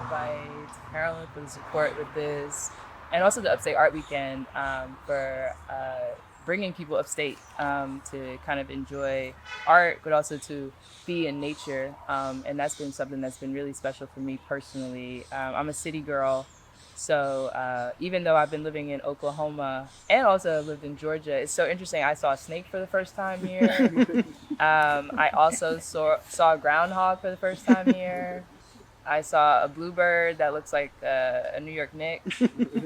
by Carolyn for the support with this, and also the Upstate Art Weekend for bringing people upstate to kind of enjoy art, but also to be in nature. And that's been something that's been really special for me personally. I'm a city girl. So even though I've been living in Oklahoma and also lived in Georgia, it's so interesting. I saw a snake for the first time here. I also saw a groundhog for the first time here. I saw a bluebird that looks like a New York Knick.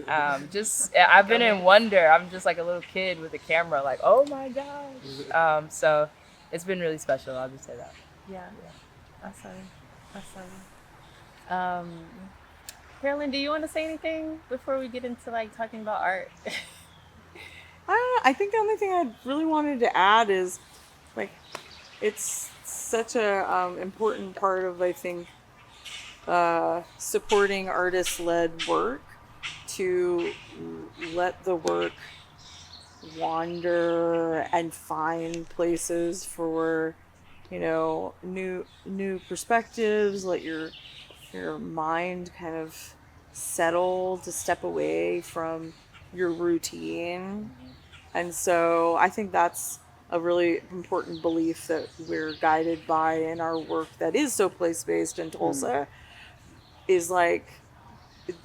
I've been in wonder. I'm just like a little kid with a camera, like, oh my gosh. So it's been really special. I'll just say that. Yeah. Awesome. Carolyn, do you want to say anything before we get into like talking about art? I think the only thing I really wanted to add is like it's such a important part of, I think, supporting artist-led work, to let the work wander and find places for, new perspectives. Let your mind kind of settle to step away from your routine. And so I think that's a really important belief that we're guided by in our work that is so place-based in Tulsa, is like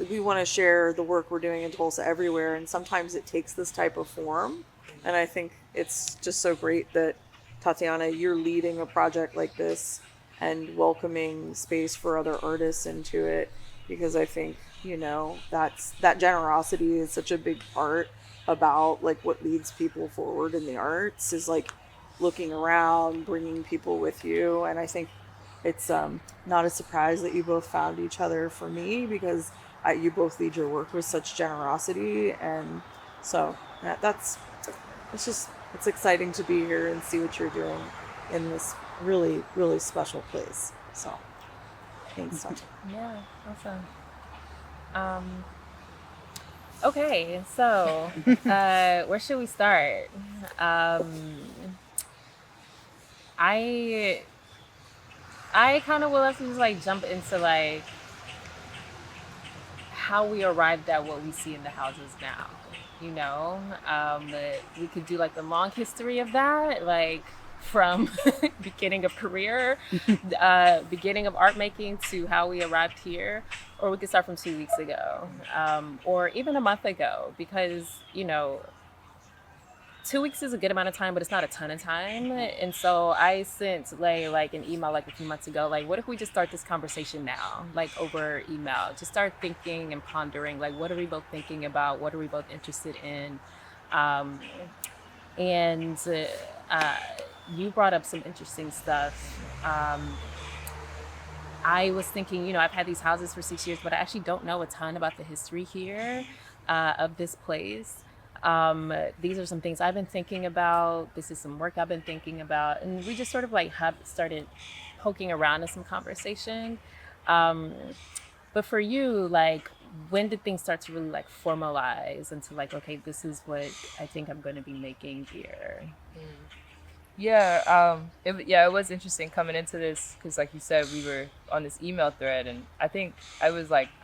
we want to share the work we're doing in Tulsa everywhere, and sometimes it takes this type of form. And I think it's just so great that, Tatyana, you're leading a project like this and welcoming space for other artists into it, because I think, that generosity is such a big part about like what leads people forward in the arts, is like looking around, bringing people with you. And I think it's not a surprise that you both found each other, for me, because you both lead your work with such generosity. And so it's exciting to be here and see what you're doing in this really, really special place. So thanks, Tatiana. Yeah, awesome. Okay, so where should we start? I kind of will have to just like jump into like how we arrived at what we see in the houses now. We could do like the long history of that, like from beginning of career, beginning of art making, to how we arrived here, or we could start from 2 weeks ago, or even a month ago, because 2 weeks is a good amount of time, but it's not a ton of time. And so I sent Lay like an email like a few months ago, like, what if we just start this conversation now, like over email? Just start thinking and pondering, like, what are we both thinking about? What are we both interested in? And you brought up some interesting stuff. I was thinking, I've had these houses for 6 years, but I actually don't know a ton about the history here of this place. These are some things I've been thinking about. This is some work I've been thinking about. And we just sort of like have started poking around in some conversation. But for you, like, when did things start to really like formalize into like, okay, this is what I think I'm going to be making here? Yeah, it was interesting coming into this because, like you said, we were on this email thread, and I think I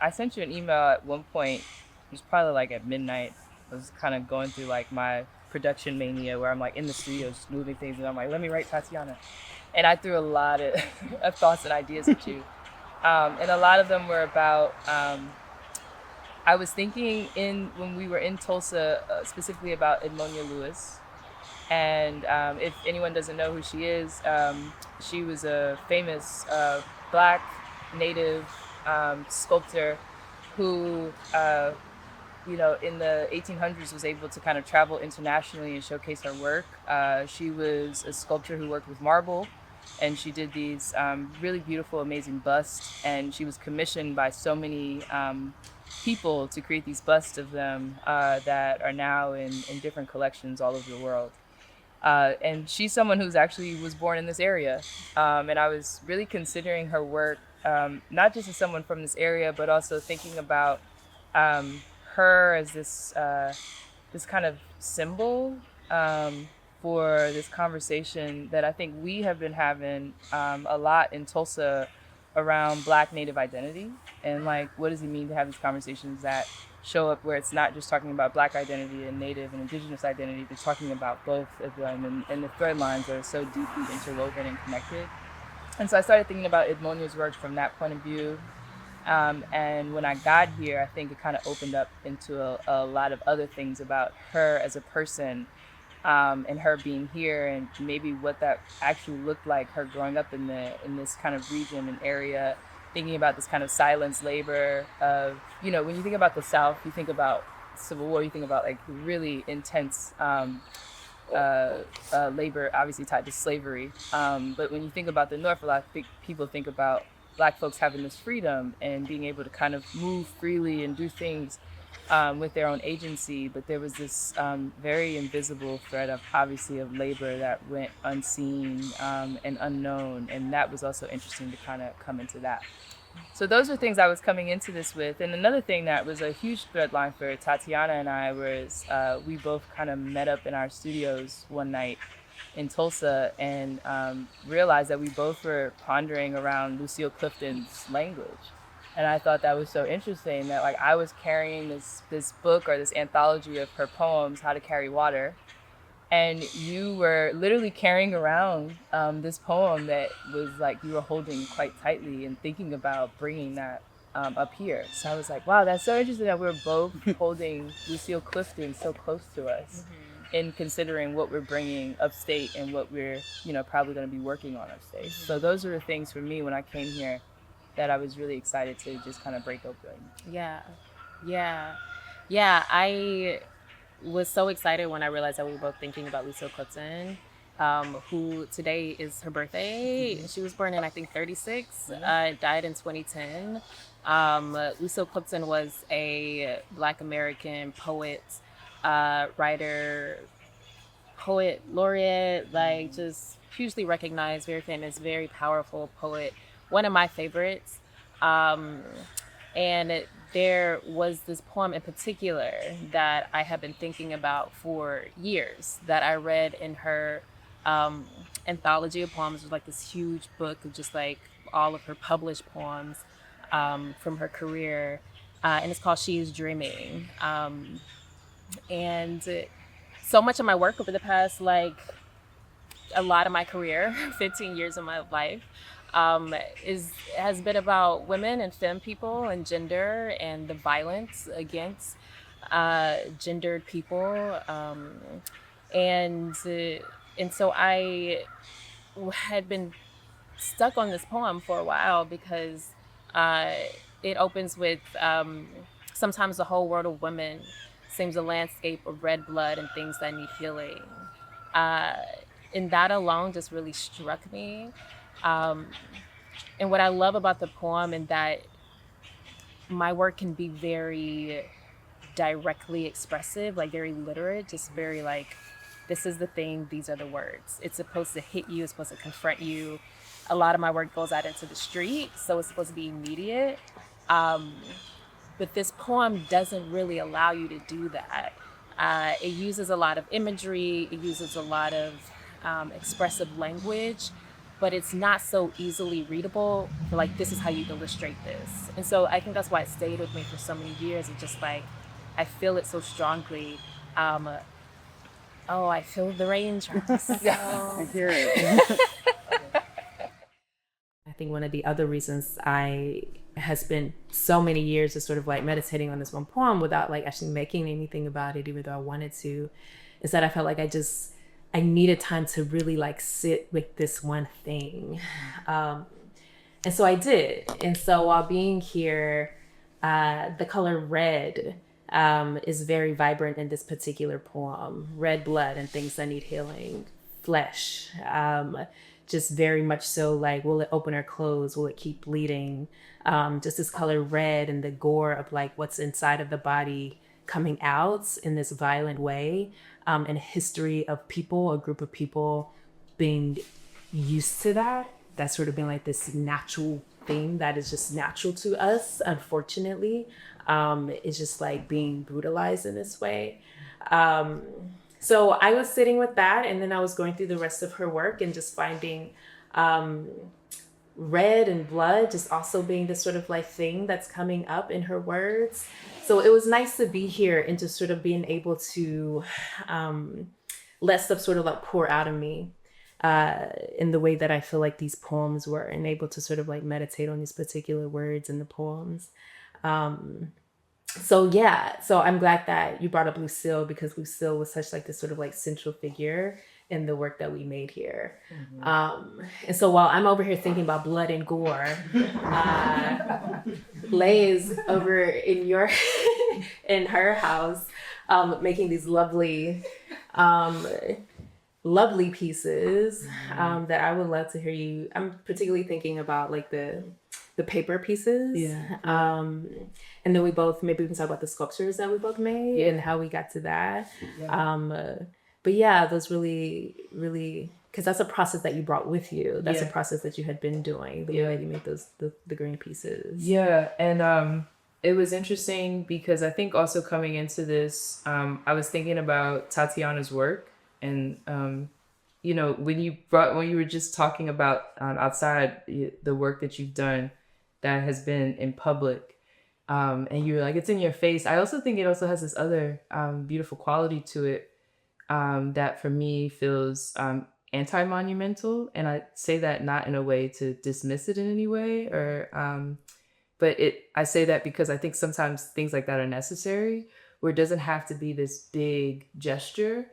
sent you an email at one point. It was probably like at midnight. I was kind of going through like my production mania where I'm like in the studio just moving things, and I'm like, let me write Tatyana. And I threw a lot of, of thoughts and ideas at you. And a lot of them were about, I was thinking when we were in Tulsa, specifically about Edmonia Lewis. And if anyone doesn't know who she is, she was a famous Black Native sculptor who, in the 1800s was able to kind of travel internationally and showcase her work. She was a sculptor who worked with marble, and she did these really beautiful, amazing busts. And she was commissioned by so many people to create these busts of them that are now in different collections all over the world. And she's someone who's actually was born in this area. And I was really considering her work, not just as someone from this area, but also thinking about her as this kind of symbol for this conversation that I think we have been having a lot in Tulsa around Black Native identity and like what does it mean to have these conversations that show up where it's not just talking about Black identity and Native and Indigenous identity, but talking about both of them, and the thread lines are so deeply interwoven and connected. And so I started thinking about Edmonia's work from that point of view. And when I got here, I think it kind of opened up into a lot of other things about her as a person, and her being here, and maybe what that actually looked like, her growing up in this kind of region and area, thinking about this kind of silence labor of, when you think about the South, you think about Civil War, you think about like really intense labor, obviously tied to slavery. But when you think about the North, a lot of people think about Black folks having this freedom and being able to kind of move freely and do things with their own agency. But there was this very invisible thread of, obviously, of labor that went unseen and unknown. And that was also interesting to kind of come into that. So those are things I was coming into this with. And another thing that was a huge thread line for Tatyana and I was we both kind of met up in our studios one night in Tulsa and realized that we both were pondering around Lucille Clifton's language. And I thought that was so interesting that like I was carrying this book or this anthology of her poems, How to Carry Water, and you were literally carrying around this poem that was like you were holding quite tightly and thinking about bringing that up here. So I was like, wow, that's so interesting that we're both holding Lucille Clifton so close to us in considering what we're bringing upstate and what we're, probably going to be working on upstate. So those are the things for me when I came here that I was really excited to just kind of break open. Yeah. I was so excited when I realized that we were both thinking about Lucille Clifton, who today is her birthday. She was born in, I think, 36, died in 2010. Lucille Clifton was a Black American poet, writer, poet laureate, like just hugely recognized, very famous, very powerful poet. One of my favorites. And there was this poem in particular that I have been thinking about for years that I read in her anthology of poems. It was like this huge book of just like all of her published poems from her career. And it's called She is Dreaming. And so much of my work over the past, like a lot of my career, 15 years of my life, has been about women and femme people and gender and the violence against gendered people, and so I had been stuck on this poem for a while because it opens with sometimes the whole world of women seems a landscape of red blood and things that need healing, and that alone just really struck me. And what I love about the poem and that my work can be very directly expressive, like very literate, just very like, this is the thing, these are the words. It's supposed to hit you, it's supposed to confront you. A lot of my work goes out into the street, so it's supposed to be immediate. But this poem doesn't really allow you to do that. It uses a lot of imagery, it uses a lot of expressive language, but it's not so easily readable. Like, this is how you illustrate this. And so I think that's why it stayed with me for so many years. It's just like, I feel it so strongly. I feel the raindrops. I hear it. I think one of the other reasons I has spent so many years just sort of like meditating on this one poem without like actually making anything about it, even though I wanted to, is that I felt like I needed time to really like sit with this one thing. And so I did. And so while being here, the color red is very vibrant in this particular poem. Red blood and things that need healing. Flesh. Just very much so like, will it open or close? Will it keep bleeding? Just this color red and the gore of like what's inside of the body coming out in this violent way. And a history of people, a group of people being used to that. That's sort of been like this natural thing that is just natural to us, unfortunately. It's just like being brutalized in this way. So I was sitting with that, and then I was going through the rest of her work and just finding red and blood just also being this sort of like thing that's coming up in her words. So it was nice to be here and just sort of being able to let stuff sort of like pour out of me in the way that I feel like these poems were, and able to sort of like meditate on these particular words in the poems. So yeah, so I'm glad that you brought up Lucille, because Lucille was such like this sort of like central figure in the work that we made here. And so while I'm over here thinking about blood and gore, Lay is over in your in her house making these lovely lovely pieces that I would love to hear you. I'm particularly thinking about like the paper pieces. Yeah. And then maybe we can talk about the sculptures that we both made and how we got to that. Yeah. But yeah, those really, really, because that's a process that you brought with you. That's a Yeah. process that you had been doing, the way that you made the green pieces. Yeah, and it was interesting because I think also coming into this, I was thinking about Tatyana's work, and you know, when you were just talking about outside the work that you've done that has been in public, and you were like, it's in your face. I also think it also has this other beautiful quality to it that for me feels anti-monumental, and I say that not in a way to dismiss it in any way, or but I say that because I think sometimes things like that are necessary, where it doesn't have to be this big gesture.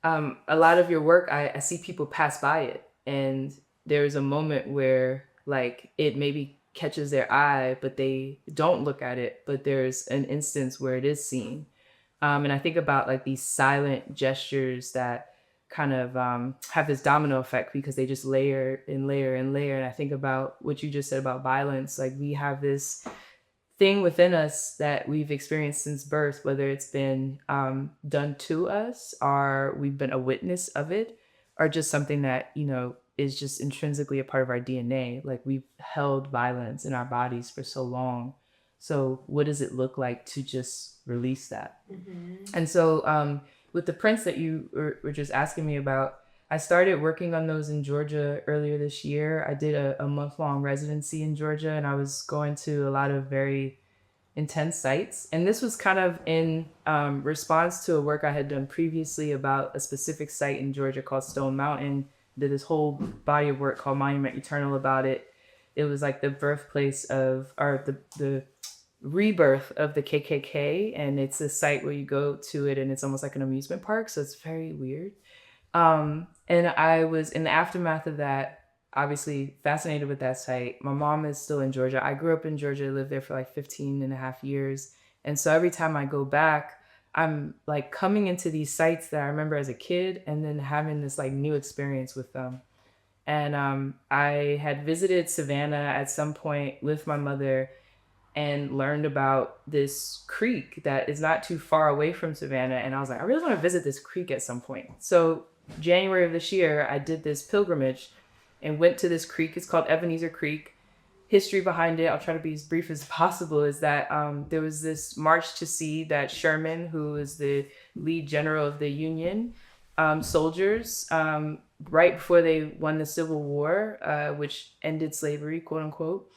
A lot of your work, I see people pass by it, and there's a moment where like it maybe catches their eye, but they don't look at it, but there's an instance where it is seen. And I think about like these silent gestures that kind of have this domino effect because they just layer and layer and layer. And I think about what you just said about violence. Like we have this thing within us that we've experienced since birth, whether it's been done to us or we've been a witness of it, or just something that, you know, is just intrinsically a part of our DNA. Like we've held violence in our bodies for so long. So what does it look like to just release that? And so with the prints that you were just asking me about, I started working on those in Georgia earlier this year. I did a month-long residency in Georgia, and I was going to a lot of very intense sites. And this was kind of in response to a work I had done previously about a specific site in Georgia called Stone Mountain. Did this whole body of work called Monument Eternal about it. It was like the birthplace of, or the rebirth of the KKK, and it's a site where you go to it and it's almost like an amusement park, so it's very weird. And I was in the aftermath of that, obviously fascinated with that site. My mom is still in Georgia. I grew up in Georgia, lived there for like 15 and a half years. And so every time I go back, I'm like coming into these sites that I remember as a kid and then having this like new experience with them. And I had visited Savannah at some point with my mother and learned about this creek that is not too far away from Savannah. And I was like, I really want to visit this creek at some point. So January of this year, I did this pilgrimage and went to this creek. It's called Ebenezer Creek. History behind it, I'll try to be as brief as possible, is that there was this march to sea that Sherman, who is the lead general of the Union soldiers, right before they won the Civil War, which ended slavery, quote unquote,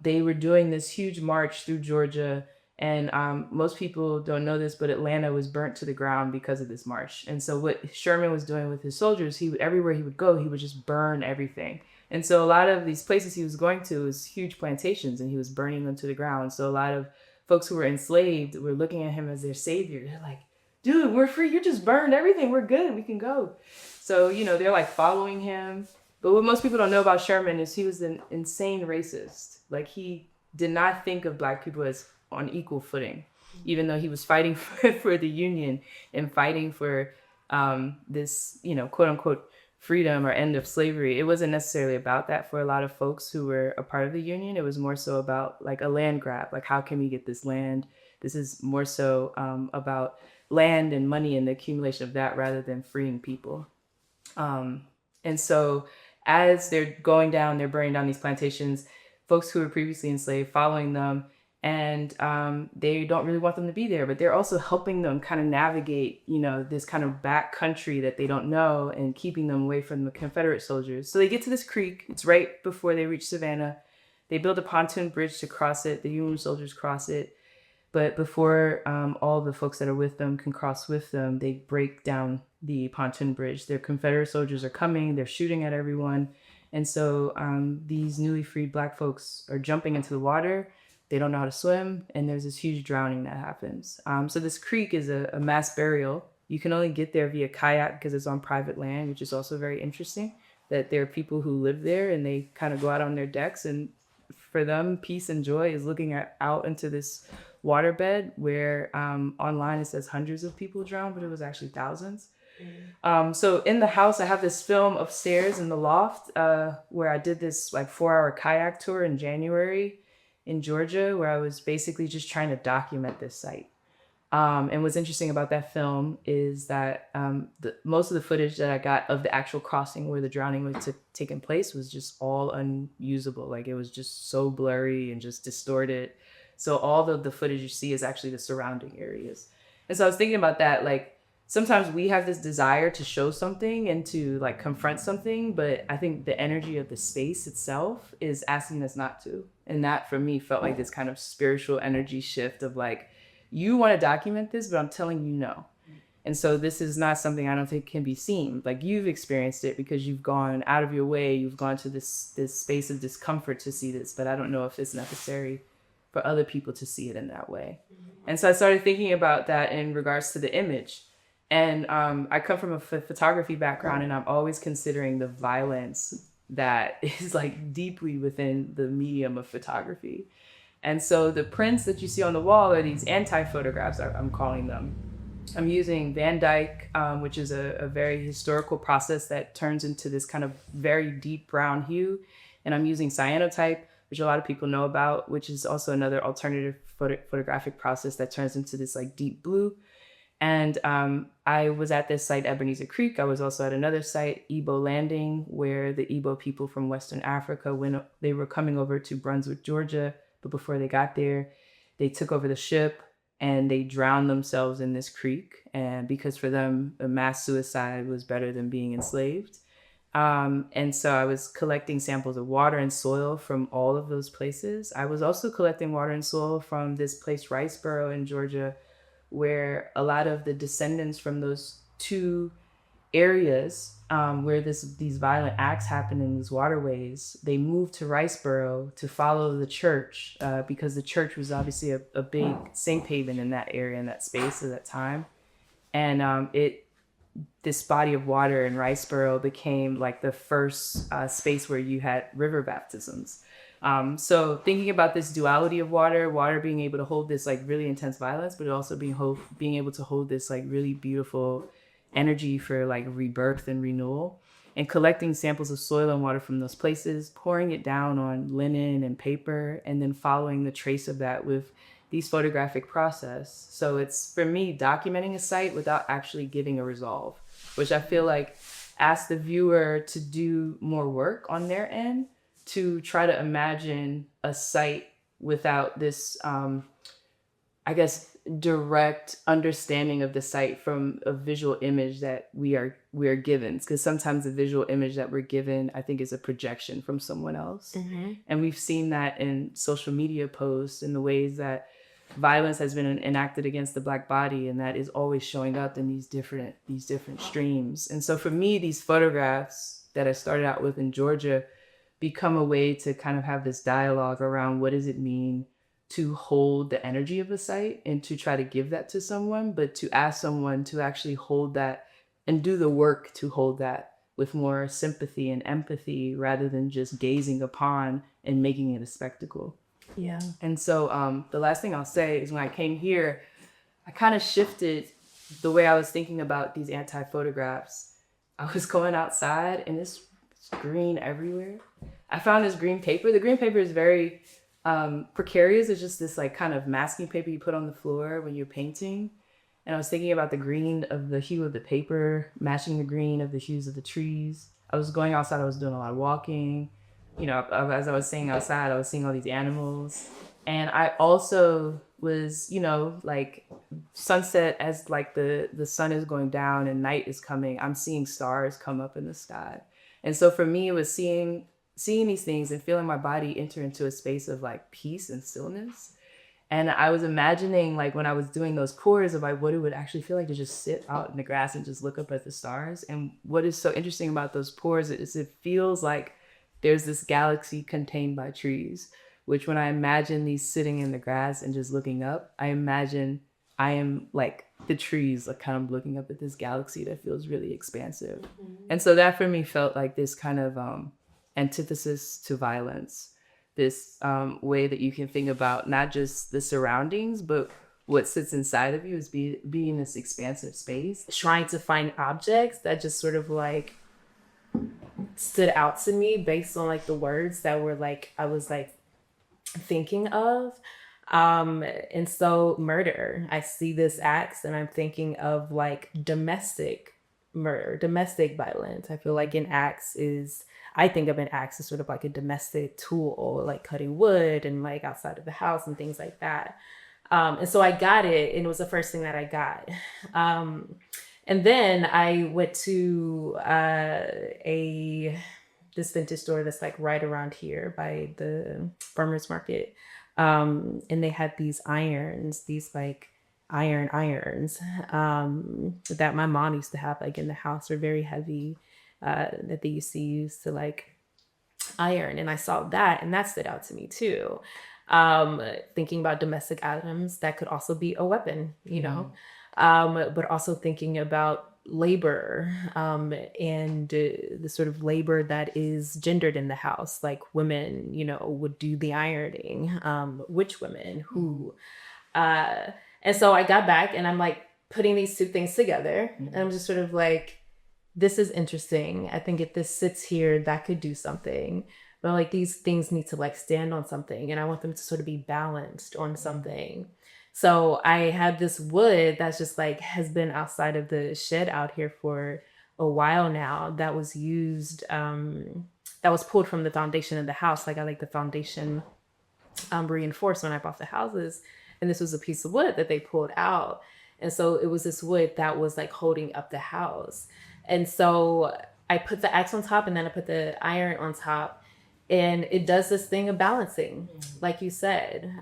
they were doing this huge march through Georgia. And most people don't know this, but Atlanta was burnt to the ground because of this march. And so what Sherman was doing with his soldiers, everywhere he would go, he would just burn everything. And so a lot of these places he was going to was huge plantations, and he was burning them to the ground. So a lot of folks who were enslaved were looking at him as their savior. They're like, dude, we're free. You just burned everything. We're good. We can go. So, you know, they're like following him. But what most people don't know about Sherman is he was an insane racist. Like he did not think of Black people as on equal footing, even though he was fighting for the Union and fighting for this, you know, quote unquote, freedom or end of slavery. It wasn't necessarily about that for a lot of folks who were a part of the Union. It was more so about like a land grab. Like, how can we get this land? This is more so about land and money and the accumulation of that rather than freeing people. And so as they're going down, they're burning down these plantations, folks who were previously enslaved, following them. and they don't really want them to be there, but they're also helping them kind of navigate, this kind of back country that they don't know, and keeping them away from the Confederate soldiers. So they get to this creek. It's right before they reach Savannah. They build a pontoon bridge to cross it. The Union soldiers cross it. But before all the folks that are with them can cross with them, they break down the pontoon bridge. Their Confederate soldiers are coming. They're shooting at everyone. And so these newly freed Black folks are jumping into the water. They don't know how to swim, and there's this huge drowning that happens. So this creek is a mass burial. You can only get there via kayak because it's on private land, which is also very interesting, that there are people who live there and they kind of go out on their decks, and for them, peace and joy is looking out into this waterbed where online it says hundreds of people drowned, but it was actually thousands. So in the house, I have this film upstairs in the loft where I did this like 4-hour kayak tour in January in Georgia, where I was basically just trying to document this site. And what's interesting about that film is that most of the footage that I got of the actual crossing where the drowning was taking place was just all unusable. Like it was just so blurry and just distorted. So all the footage you see is actually the surrounding areas. And so I was thinking about that, like sometimes we have this desire to show something and to like confront something, but I think the energy of the space itself is asking us not to. And that for me felt like this kind of spiritual energy shift of like, you want to document this, but I'm telling you no. And so this is not something I don't think can be seen. Like you've experienced it because you've gone out of your way, you've gone to this space of discomfort to see this, but I don't know if it's necessary for other people to see it in that way. And so I started thinking about that in regards to the image. And I come from a photography background, and I'm always considering the violence that is like deeply within the medium of photography. And so the prints that you see on the wall are these anti-photographs, I'm calling them. I'm using Van Dyke, which is a very historical process that turns into this kind of very deep brown hue. And I'm using cyanotype, which a lot of people know about, which is also another alternative photographic process that turns into this like deep blue. And I was at this site, Ebenezer Creek. I was also at another site, Igbo Landing, where the Igbo people from Western Africa, when they were coming over to Brunswick, Georgia, but before they got there, they took over the ship and they drowned themselves in this creek. And because for them, a mass suicide was better than being enslaved. And so I was collecting samples of water and soil from all of those places. I was also collecting water and soil from this place, Riceboro in Georgia, where a lot of the descendants from those two areas where these violent acts happen in these waterways, they moved to Riceboro to follow the church because the church was obviously a big safe haven in that area, in that space at that time. And this body of water in Riceboro became like the first space where you had river baptisms. So thinking about this duality of water being able to hold this like really intense violence, but also being able to hold this like really beautiful energy for like rebirth and renewal, and collecting samples of soil and water from those places, pouring it down on linen and paper, and then following the trace of that with these photographic process. So it's, for me, documenting a site without actually giving a resolve, which I feel like asks the viewer to do more work on their end to try to imagine a site without this, I guess, direct understanding of the site from a visual image that we are given. Because sometimes the visual image that we're given, I think, is a projection from someone else. Mm-hmm. And we've seen that in social media posts, in the ways that violence has been enacted against the Black body, and that is always showing up in these different streams. And so for me, these photographs that I started out with in Georgia become a way to kind of have this dialogue around what does it mean to hold the energy of a site and to try to give that to someone, but to ask someone to actually hold that and do the work to hold that with more sympathy and empathy, rather than just gazing upon and making it a spectacle. Yeah. And so the last thing I'll say is, when I came here, I kind of shifted the way I was thinking about these anti-photographs. I was going outside and it's green everywhere. I found this green paper. The green paper is very precarious. It's just this like kind of masking paper you put on the floor when you're painting. And I was thinking about the green of the hue of the paper matching the green of the hues of the trees. I was going outside. I was doing a lot of walking. you know, as I was saying outside, I was seeing all these animals. And I also was, you know, like sunset, as like the sun is going down and night is coming, I'm seeing stars come up in the sky. And so for me, it was seeing these things and feeling my body enter into a space of like peace and stillness. And I was imagining, like, when I was doing those pours, of like what it would actually feel like to just sit out in the grass and just look up at the stars. And what is so interesting about those pours is it feels like there's this galaxy contained by trees, which when I imagine these sitting in the grass and just looking up, I imagine I am like the trees, like kind of looking up at this galaxy that feels really expansive. Mm-hmm. And so that for me felt like this kind of antithesis to violence, this way that you can think about not just the surroundings, but what sits inside of you is being this expansive space. Trying to find objects that just sort of like stood out to me based on like the words that were like, I was like thinking of. And so murder, I see this axe and I'm thinking of like domestic murder, domestic violence. I feel like I think of an axe as sort of like a domestic tool, like cutting wood and like outside of the house and things like that. And so I got it, and it was the first thing that I got. And then I went to this vintage store that's like right around here by the farmers market. And they had these irons, these like irons that my mom used to have like in the house. They're very heavy, that they used to use to like iron. And I saw that, and that stood out to me too. Thinking about domestic items that could also be a weapon, you know, but also thinking about labor and the sort of labor that is gendered in the house, like women, you know, would do the ironing, which women, who, and so I got back and I'm like putting these two things together, and I'm just sort of like, this is interesting. I think if this sits here, that could do something. But like these things need to like stand on something, and I want them to sort of be balanced on something. So I had this wood that's just like has been outside of the shed out here for a while now, that was used, that was pulled from the foundation of the house. Like I like the foundation reinforced when I bought the houses. And this was a piece of wood that they pulled out. And so it was this wood that was like holding up the house. And so I put the axe on top, and then I put the iron on top, and it does this thing of balancing, like you said.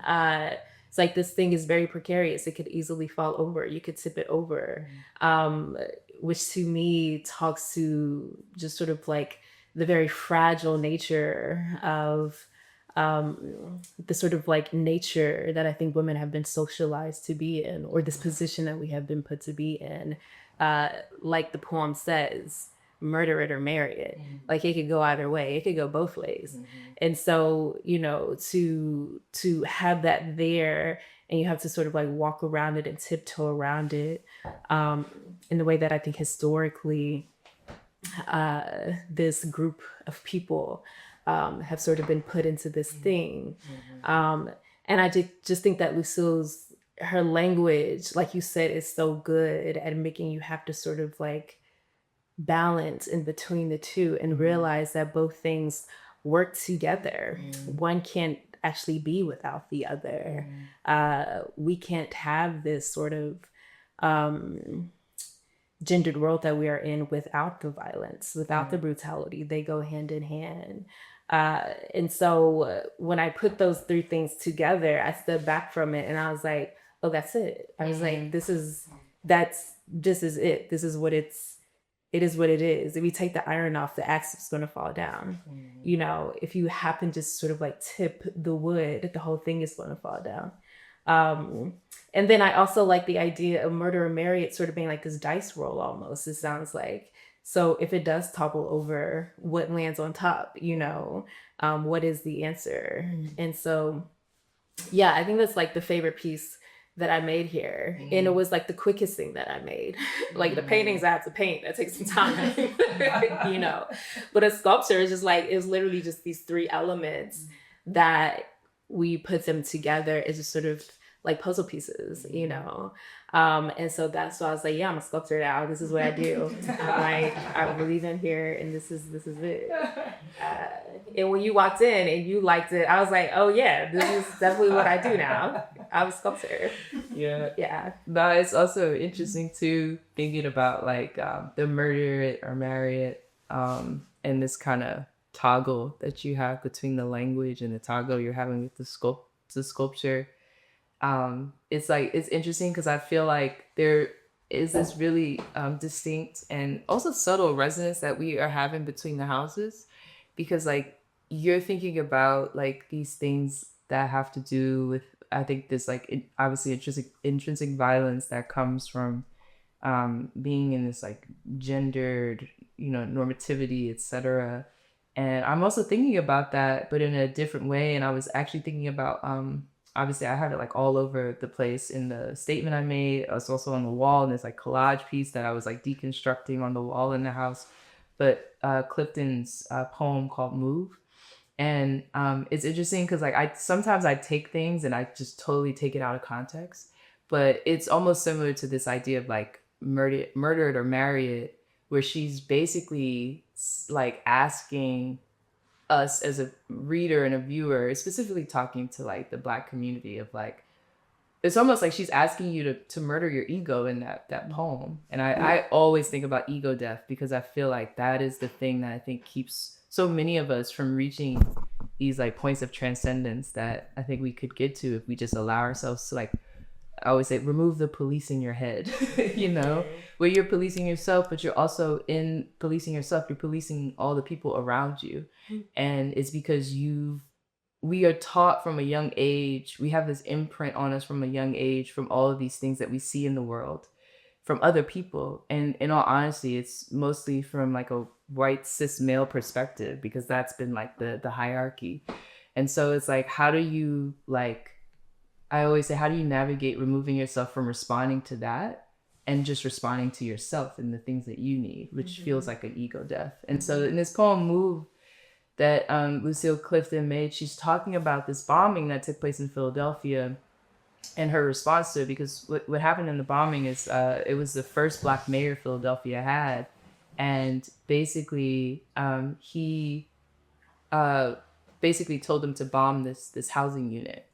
It's like this thing is very precarious. It could easily fall over. You could tip it over, which to me talks to just sort of like the very fragile nature of the sort of like nature that I think women have been socialized to be in, or this position that we have been put to be in. Like the poem says, murder it or marry it. Like it could go either way. It could go both ways. And so, you know, to have that there, and you have to sort of like walk around it and tiptoe around it, in the way that I think historically this group of people have sort of been put into this thing. And I just think that her language, like you said, is so good at making you have to sort of like balance in between the two and realize that both things work together. One can't actually be without the other. We can't have this sort of gendered world that we are in without the violence, without the brutality. They go hand in hand. And so when I put those three things together, I stepped back from it and I was like, oh, that's it. I was like, this is it. This is what it is what it is. If we take the iron off, the axe is going to fall down. You know, if you happen to sort of like tip the wood, the whole thing is going to fall down. And then I also like the idea of murder or marry it sort of being like this dice roll almost. It sounds like, so if it does topple over, what lands on top, you know, what is the answer? And so, yeah, I think that's like the favorite piece that I made here. And it was like the quickest thing that I made. Like the paintings I have to paint, that takes some time, you know, but a sculpture is just like, it's literally just these three elements that we put them together as just sort of like puzzle pieces, you know. And so that's why I was like, yeah, I'm a sculptor now. This is what I do. I believe in here, and this is it. And when you walked in and you liked it, I was like, oh yeah, this is definitely what I do now. I'm a sculptor. Yeah. No, it's also interesting too, thinking about like the murder it or marry it, and this kind of toggle that you have between the language and the toggle you're having with the sculpture. It's like it's interesting because I feel like there is this really distinct and also subtle resonance that we are having between the houses, because like you're thinking about like these things that have to do with, I think, this like obviously intrinsic violence that comes from being in this like gendered, normativity, etc. And I'm also thinking about that, but in a different way. And I was actually thinking about obviously I have it like all over the place in the statement I made. It's also on the wall, and this like collage piece that I was like deconstructing on the wall in the house. But Clifton's poem called "Move." And it's interesting because like I sometimes I take things and I just totally take it out of context, but it's almost similar to this idea of like murdered or marry it, where she's basically like asking us as a reader and a viewer, specifically talking to like the Black community, of like, it's almost like she's asking you to murder your ego in that poem. And I always think about ego death, because I feel like that is the thing that I think keeps so many of us from reaching these like points of transcendence that I think we could get to if we just allow ourselves to, like, I always say, remove the police in your head, where you're policing yourself, but you're also in policing yourself, you're policing all the people around you. And it's because we are taught from a young age, we have this imprint on us from a young age, from all of these things that we see in the world from other people. And in all honesty, it's mostly from like a white cis male perspective, because that's been like the hierarchy. And so it's like, how do you, like, I always say, how do you navigate removing yourself from responding to that and just responding to yourself and the things that you need, which feels like an ego death. And so in this poem, Move, that Lucille Clifton made, she's talking about this bombing that took place in Philadelphia and her response to it, because what happened in the bombing is it was the first Black mayor Philadelphia had. And basically he basically told them to bomb this housing unit.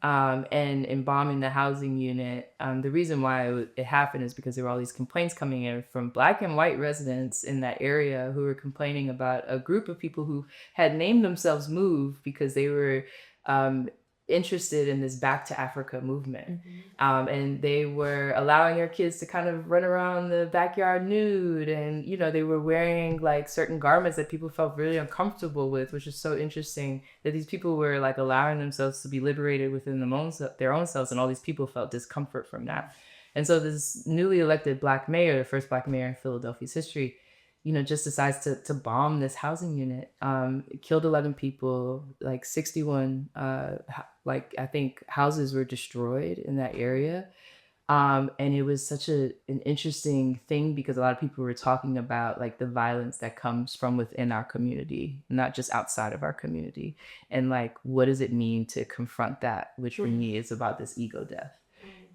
And in bombing the housing unit, the reason why it happened is because there were all these complaints coming in from Black and white residents in that area who were complaining about a group of people who had named themselves Move because they were interested in this Back to Africa movement. And they were allowing their kids to kind of run around the backyard nude, and they were wearing like certain garments that people felt really uncomfortable with, which is so interesting that these people were like allowing themselves to be liberated within their own selves, and all these people felt discomfort from that. And so this newly elected Black mayor, the first Black mayor in Philadelphia's history, just decides to bomb this housing unit. It killed 11 people, like 61, like I think houses were destroyed in that area. And it was such an interesting thing, because a lot of people were talking about like the violence that comes from within our community, not just outside of our community. And like, what does it mean to confront that? Which for me is about this ego death.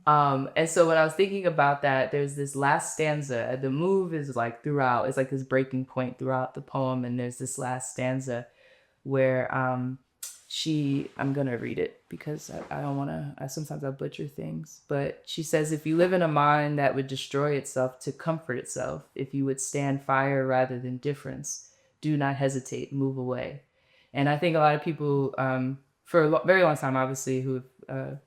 And so when I was thinking about that, there's this last stanza. The move is like throughout, it's like this breaking point throughout the poem. And there's this last stanza where I'm going to read it because I don't want to, sometimes I butcher things. But she says, if you live in a mind that would destroy itself to comfort itself, if you would stand fire rather than difference, do not hesitate, move away. And I think a lot of people, for a very long time, obviously, who have,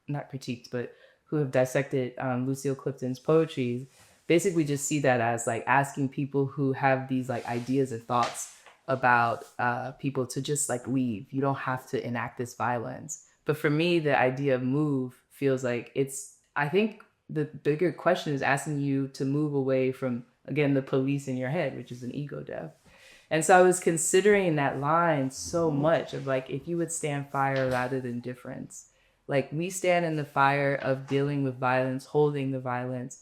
not critiqued, but who have dissected Lucille Clifton's poetry, basically just see that as like asking people who have these like ideas and thoughts about people to just like leave. You don't have to enact this violence. But for me, the idea of move feels like I think the bigger question is asking you to move away from, again, the police in your head, which is an ego death. And so I was considering that line so much of like, if you would stand fire rather than difference. Like, we stand in the fire of dealing with violence, holding the violence.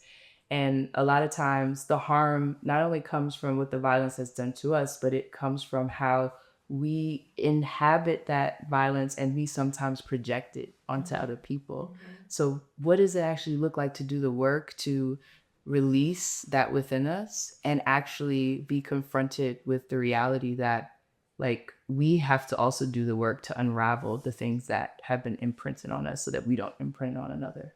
And a lot of times the harm not only comes from what the violence has done to us, but it comes from how we inhabit that violence and we sometimes project it onto other people. So what does it actually look like to do the work to release that within us and actually be confronted with the reality that like we have to also do the work to unravel the things that have been imprinted on us so that we don't imprint on another.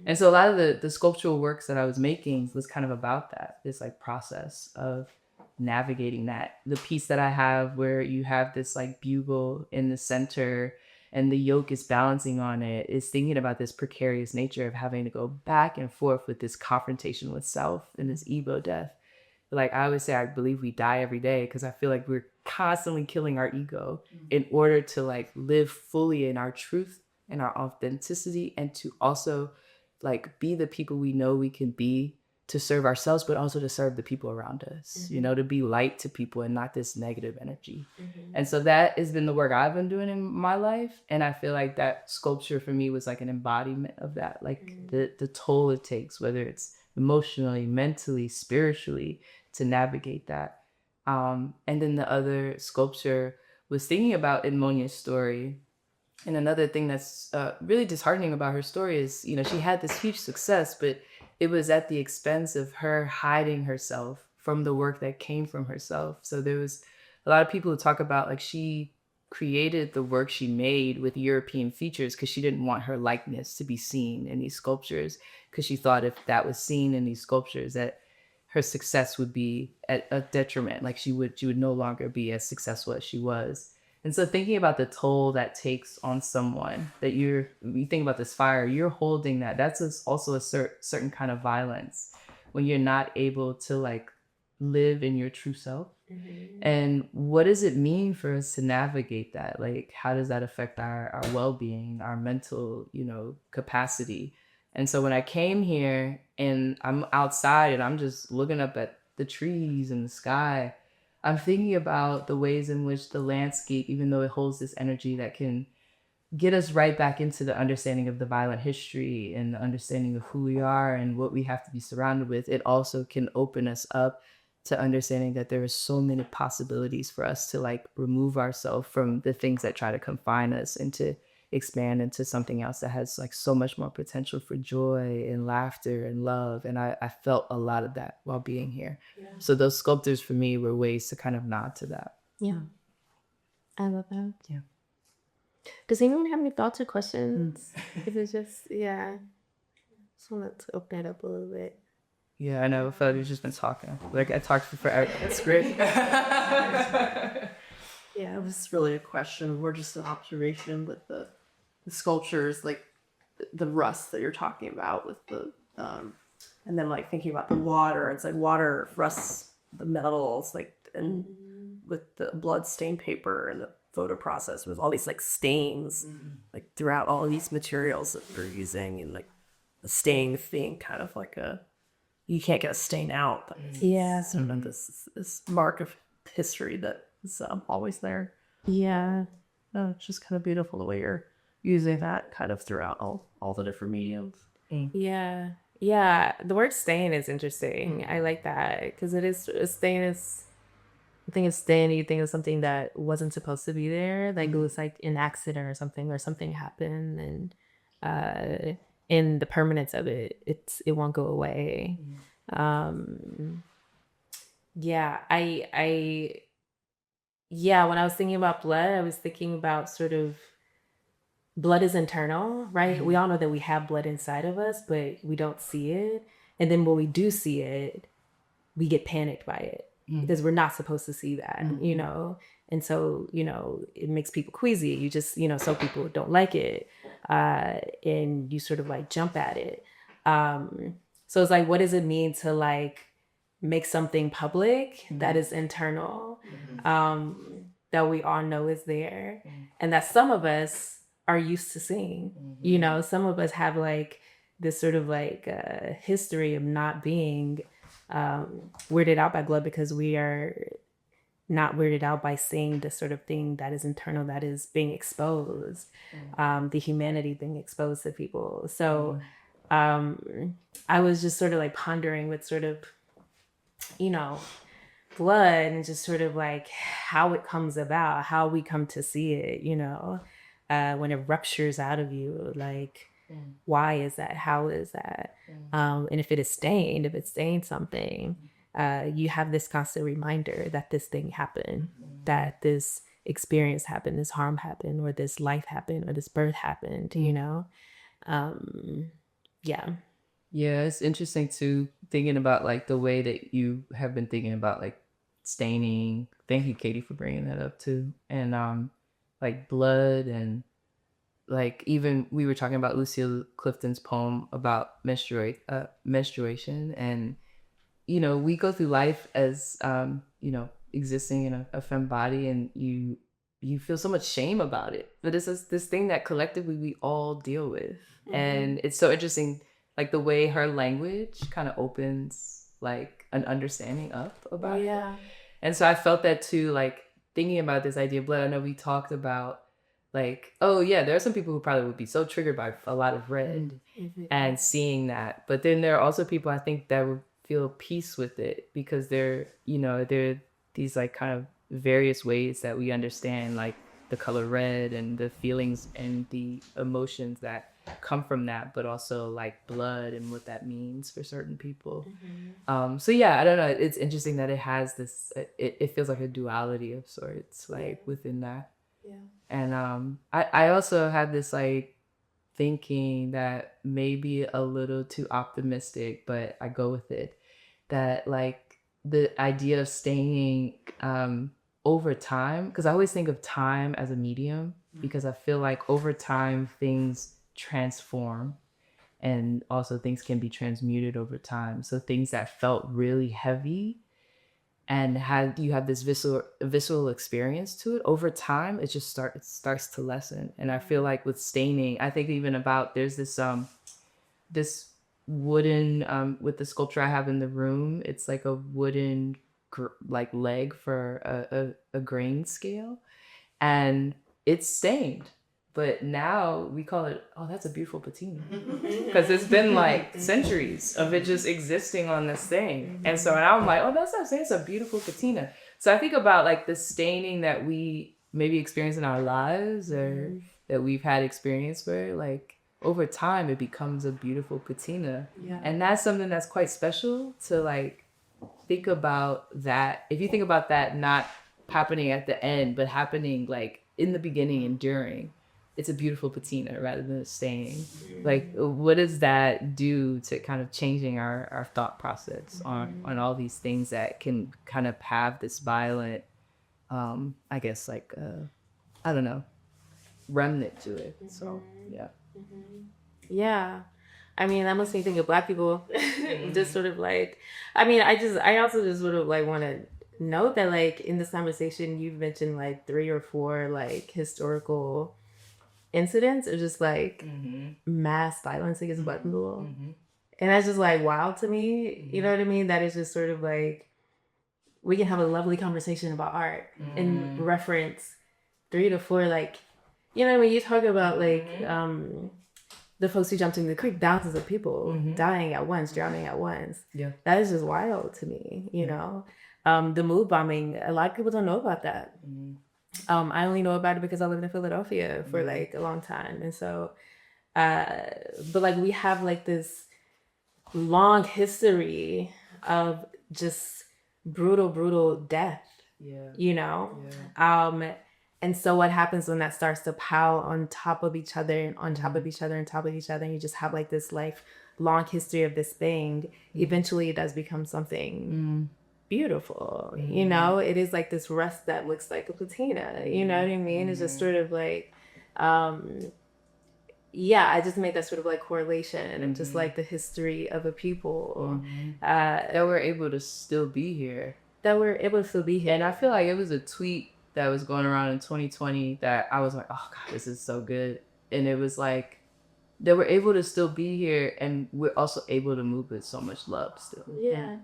And so a lot of the sculptural works that I was making was kind of about that, this like process of navigating that. The piece that I have where you have this like bugle in the center and the yoke is balancing on it is thinking about this precarious nature of having to go back and forth with this confrontation with self and this ego death. Like I always say, I believe we die every day because I feel like we're constantly killing our ego in order to like live fully in our truth and our authenticity and to also like be the people we know we can be to serve ourselves, but also to serve the people around us, you know, to be light to people and not this negative energy. And so that has been the work I've been doing in my life. And I feel like that sculpture for me was like an embodiment of that, like the toll it takes, whether it's emotionally, mentally, spiritually, to navigate that. And then the other sculpture was thinking about Edmonia's story. And another thing that's really disheartening about her story is, you know, she had this huge success, but it was at the expense of her hiding herself from the work that came from herself. So there was a lot of people who talk about like she created the work she made with European features because she didn't want her likeness to be seen in these sculptures, because she thought if that was seen in these sculptures that her success would be at a detriment. Like she would no longer be as successful as she was. And so thinking about the toll that takes on someone, that you think about this fire, you're holding that. That's also a certain kind of violence when you're not able to like live in your true self. And what does it mean for us to navigate that? Like, how does that affect our well-being, our mental, you know, capacity? And so when I came here and I'm outside and I'm just looking up at the trees and the sky, I'm thinking about the ways in which the landscape, even though it holds this energy that can get us right back into the understanding of the violent history and the understanding of who we are and what we have to be surrounded with, it also can open us up to understanding that there are so many possibilities for us to like remove ourselves from the things that try to confine us and to expand into something else that has like so much more potential for joy and laughter and love. And I felt a lot of that while being here. So those sculptures for me were ways to kind of nod to that. Yeah. I love that. Yeah. Does anyone have any thoughts or questions? If it's just, just wanted to open it up a little bit. Yeah, I know. I felt like we've just been talking. Like I talked for forever. That's great. Yeah, it was really a question. We're just an observation with the sculptures, like the rust that you're talking about with the, and then like thinking about the water. It's like water rusts the metals, like, and with the blood stained paper and the photo process with all these like stains, like throughout all of these materials that we're using, and like a stain thing, kind of like you can't get a stain out. But sort of this mark of history that is always there. Yeah. It's just kind of beautiful the way you're using that kind of throughout all the different mediums. Yeah. Yeah. The word stain is interesting. I like that because it is a stain is, I think it's stain, you think of something that wasn't supposed to be there. Like it was like an accident or something happened, and in the permanence of it, it won't go away. When I was thinking about blood, I was thinking about sort of blood is internal, right? We all know that we have blood inside of us, but we don't see it. And then when we do see it, we get panicked by it because we're not supposed to see that, you know? And so, you know, it makes people queasy. You just, you know, some people don't like it. And you sort of like jump at it. So it's like, what does it mean to like make something public that is internal, that we all know is there, and that some of us are used to seeing? You know, some of us have like this sort of like history of not being weirded out by blood because we are not weirded out by seeing the sort of thing that is internal, that is being exposed, the humanity being exposed to people. So I was just sort of like pondering with sort of, you know, blood and just sort of like how it comes about, how we come to see it, when it ruptures out of you, like why is that? How is that? And if it's stained something, you have this constant reminder that this thing happened, that this experience happened, this harm happened, or this life happened, or this birth happened, yeah. Yeah, it's interesting too, thinking about like the way that you have been thinking about like staining. Thank you, Katie, for bringing that up too. And like blood, and like even we were talking about Lucille Clifton's poem about menstruation, and we go through life as existing in a femme body, and you feel so much shame about it, but it's this thing that collectively we all deal with. And it's so interesting, like the way her language kind of opens like an understanding up about it. And so I felt that too, like thinking about this idea of blood. I know we talked about like, oh yeah, there are some people who probably would be so triggered by a lot of red and seeing that, but then there are also people I think that would feel peace with it, because they're these like kind of various ways that we understand like the color red and the feelings and the emotions that come from that, but also like blood and what that means for certain people. So yeah, I don't know, it's interesting that it has this it feels like a duality of sorts, like within that. And I also had this like thinking that maybe a little too optimistic, but I go with it, that like the idea of staying over time, because I always think of time as a medium, because I feel like over time things transform, and also things can be transmuted over time. So things that felt really heavy and you have this visceral experience to it, over time it just starts to lessen. And I feel like with staining, I think even about there's this wooden with the sculpture I have in the room, it's like a wooden like leg for a grain scale, and it's stained, but now we call it, oh, that's a beautiful patina, because it's been like centuries of it just existing on this thing. And so now I'm like, oh, that's not saying, it's a beautiful patina. So I think about like the staining that we maybe experience in our lives, or that we've had experience where like over time it becomes a beautiful patina. And that's something that's quite special to like think about. That if you think about that not happening at the end, but happening like in the beginning and during, it's a beautiful patina rather than a stain. Like what does that do to kind of changing our thought process on all these things that can kind of have this violent I guess like I don't know, remnant to it. So Yeah. I mean, that makes me think of Black people. Just sort of like, I mean, I also just sort of like want to note that like in this conversation, you've mentioned like 3 or 4 like historical incidents of just like mass violence against Black people. And that's just like wild to me. You know what I mean? That is just sort of like, we can have a lovely conversation about art and reference 3 to 4, like, you know, when you talk about like, the folks who jumped in the creek, thousands of people dying at once, drowning at once. That is just wild to me, you know? The mood bombing, a lot of people don't know about that. I only know about it because I lived in Philadelphia for like a long time. And so, but like we have like this long history of just brutal death, you know? And so what happens when that starts to pile on top of each other and on top of each other and top of each other, and you just have like this lifelong history of this thing, eventually it does become something beautiful, you know? It is like this rust that looks like a patina, you know what I mean? It's just sort of like, yeah, I just made that sort of like correlation and just like the history of a people that we're able to still be here. And I feel like it was a tweet that was going around in 2020 that I was like, oh God, this is so good. And it was like, that we're able to still be here, and we're also able to move with so much love still.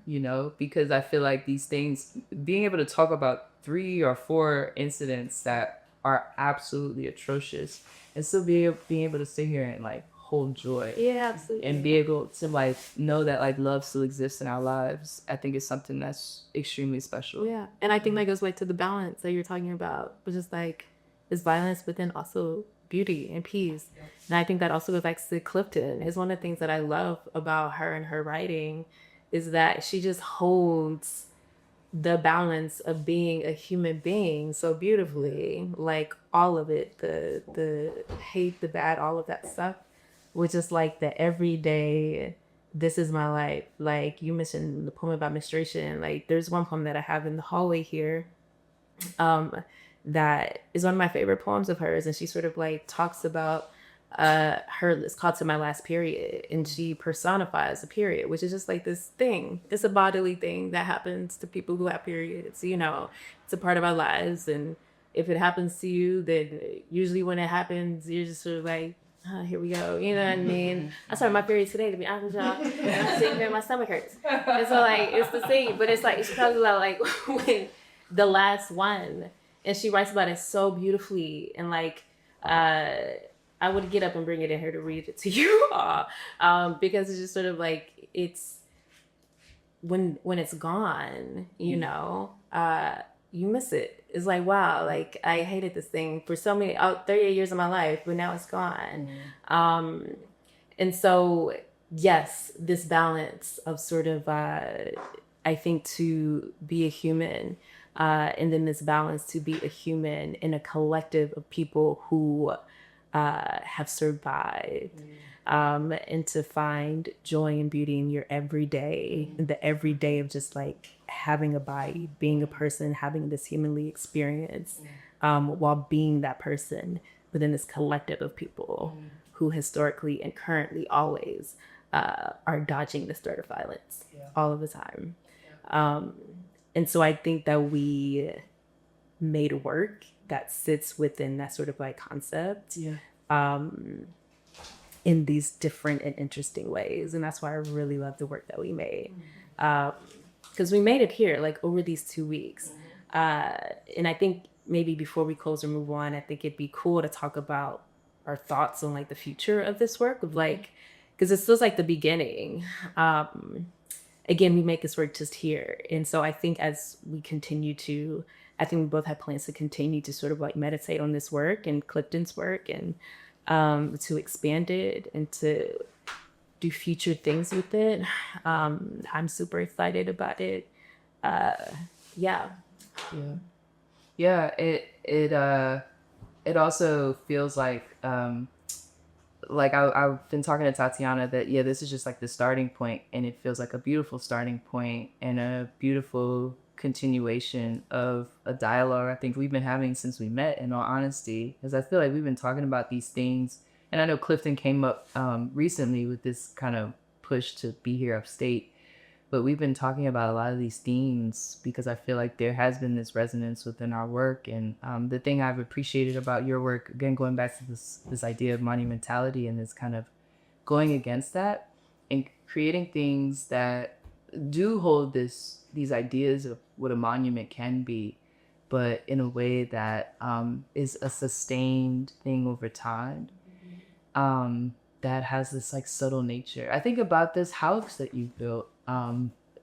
You know, because I feel like these things, being able to talk about 3 or 4 incidents that are absolutely atrocious, and still being able to sit here and like hold joy. Yeah, absolutely. And be able to like know that like love still exists in our lives, I think is something that's extremely special. Yeah. And I think that goes back to the balance that you're talking about, which is like this violence, but then also beauty and peace. And I think that also goes back to Clifton. It's one of the things that I love about her and her writing is that she just holds the balance of being a human being so beautifully, like all of it, the hate, the bad, all of that stuff, which is like the everyday, this is my life. Like you mentioned the poem about menstruation, like there's one poem that I have in the hallway here that is one of my favorite poems of hers, and she sort of like talks about her, it's called To My Last Period, and she personifies a period, which is just like this thing. It's a bodily thing that happens to people who have periods. You know, it's a part of our lives, and if it happens to you, then usually when it happens, you're just sort of like, here we go. You know what I mean? I started my period today, to be honest with y'all, and I'm sitting there, my stomach hurts. And so like it's the same, but it's like she talks about like when the last one, and she writes about it so beautifully, and like I would get up and bring it in here to read it to you all, because it's just sort of like it's when it's gone, you know, you miss it. It's like, wow, like I hated this thing for so many 38 years of my life, but now it's gone. And so yes, this balance of sort of I think to be a human, and then this balance to be a human in a collective of people who have survived, and to find joy and beauty in your everyday, the everyday of just like having a body, being a person, having this humanly experience, while being that person within this collective of people who historically and currently always are dodging this threat of violence all of the time. And so I think that we made work that sits within that sort of like concept, in these different and interesting ways. And that's why I really love the work that we made. Because we made it here like over these 2 weeks. And I think maybe before we close or move on, I think it'd be cool to talk about our thoughts on like the future of this work, of like, because it feels like the beginning. Again, we make this work just here. And so I think as we continue to, I think we both have plans to continue to sort of like meditate on this work and Clifton's work, and to expand it and to do future things with it. I'm super excited about it. Yeah. It also feels like I've been talking to Tatyana that this is just like the starting point, and it feels like a beautiful starting point and a beautiful continuation of a dialogue I think we've been having since we met, in all honesty, because I feel like we've been talking about these things, and I know Clifton came up recently with this kind of push to be here upstate, but we've been talking about a lot of these themes because I feel like there has been this resonance within our work. And the thing I've appreciated about your work, again, going back to this idea of monumentality and this kind of going against that and creating things that do hold these ideas of what a monument can be, but in a way that is a sustained thing over time, that has this like subtle nature. I think about this house that you've built,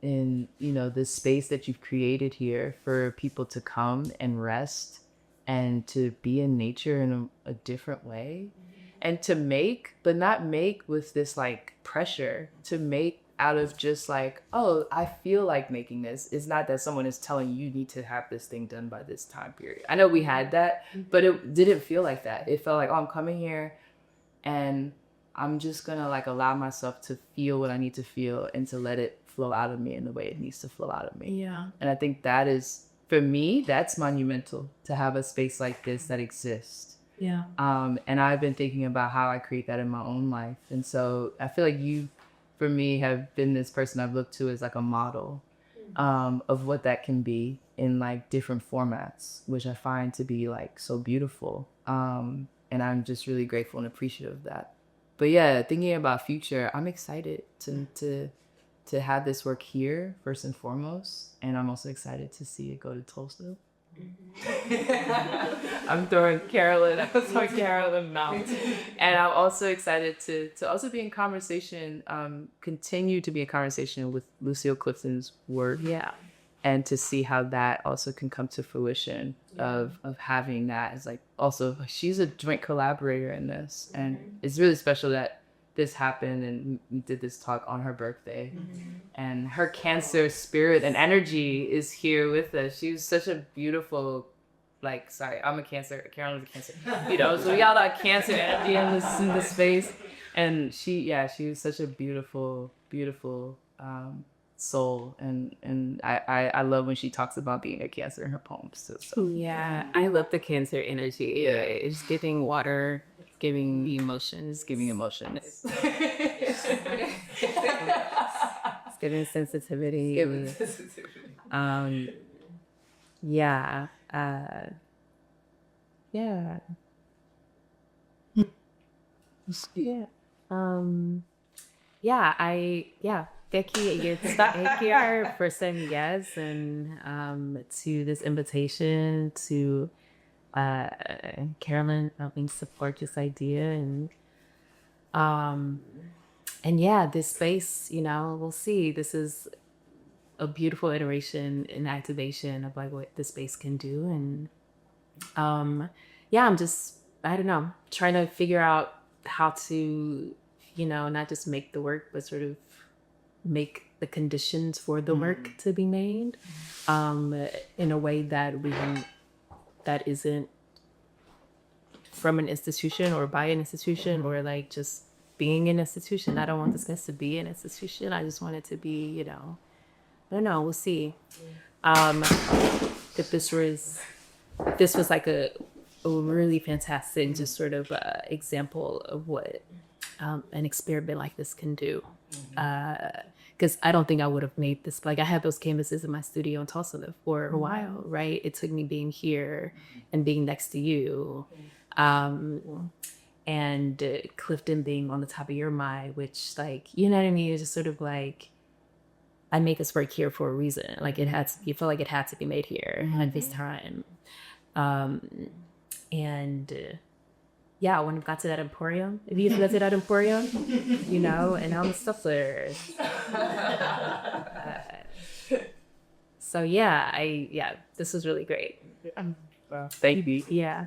in this space that you've created here for people to come and rest and to be in nature in a different way, and to make, but not make with this like pressure, to make out of just like, oh, I feel like making this. It's not that someone is telling you need to have this thing done by this time period. I know we had that, but it didn't feel like that. It felt like, oh, I'm coming here and I'm just gonna like allow myself to feel what I need to feel and to let it flow out of me in the way it needs to flow out of me. Yeah. And I think that is, for me, that's monumental, to have a space like this that exists. Yeah. And I've been thinking about how I create that in my own life. And so I feel like you, for me, have been this person I've looked to as like a model of what that can be in like different formats, which I find to be like so beautiful. And I'm just really grateful and appreciative of that. But yeah, thinking about future, I'm excited to have this work here first and foremost, and I'm also excited to see it go to Tulsa. I'm throwing Carolyn out. And I'm also excited to also be in conversation, continue to be in conversation with Lucille Clifton's work. Yeah. And to see how that also can come to fruition of having that as like, also she's a joint collaborator in this. And it's really special that this happened and we did this talk on her birthday. And her Cancer spirit and energy is here with us. She was such a beautiful, like, sorry, I'm a Cancer, Carolyn's a Cancer, you know, so we got a lot of Cancer energy in this space. And she was such a beautiful soul, and I love when she talks about being a Cancer in her poems. So. Yeah, I love the Cancer energy. Yeah, it's giving water, it's giving emotions, giving emotion. It's giving sensitivity. Yeah. Yeah. Thank you for saying yes and to this invitation to Carolyn helping support this idea and yeah, this space, you know, we'll see. This is a beautiful iteration and activation of like what the space can do. And I'm just, I don't know, trying to figure out how to, you know, not just make the work, but sort of make the conditions for the work to be made in a way that that isn't from an institution or by an institution or like just being an institution. I don't want this space to be an institution. I just want it to be, you know, I don't know, we'll see. If this was like a really fantastic just sort of example of what an experiment like this can do. Because I don't think I would have made this. Like I had those canvases in my studio in Tulsa for a while, right? It took me being here and being next to you, and Clifton being on the top of your mind, which like, you know what I mean? It's just sort of like, I make this work here for a reason. Like you feel like it had to be made here at this time. When we got to that emporium, if you got to that emporium, you know, and I'm a stuffler. This was really great. Thank you. Yeah.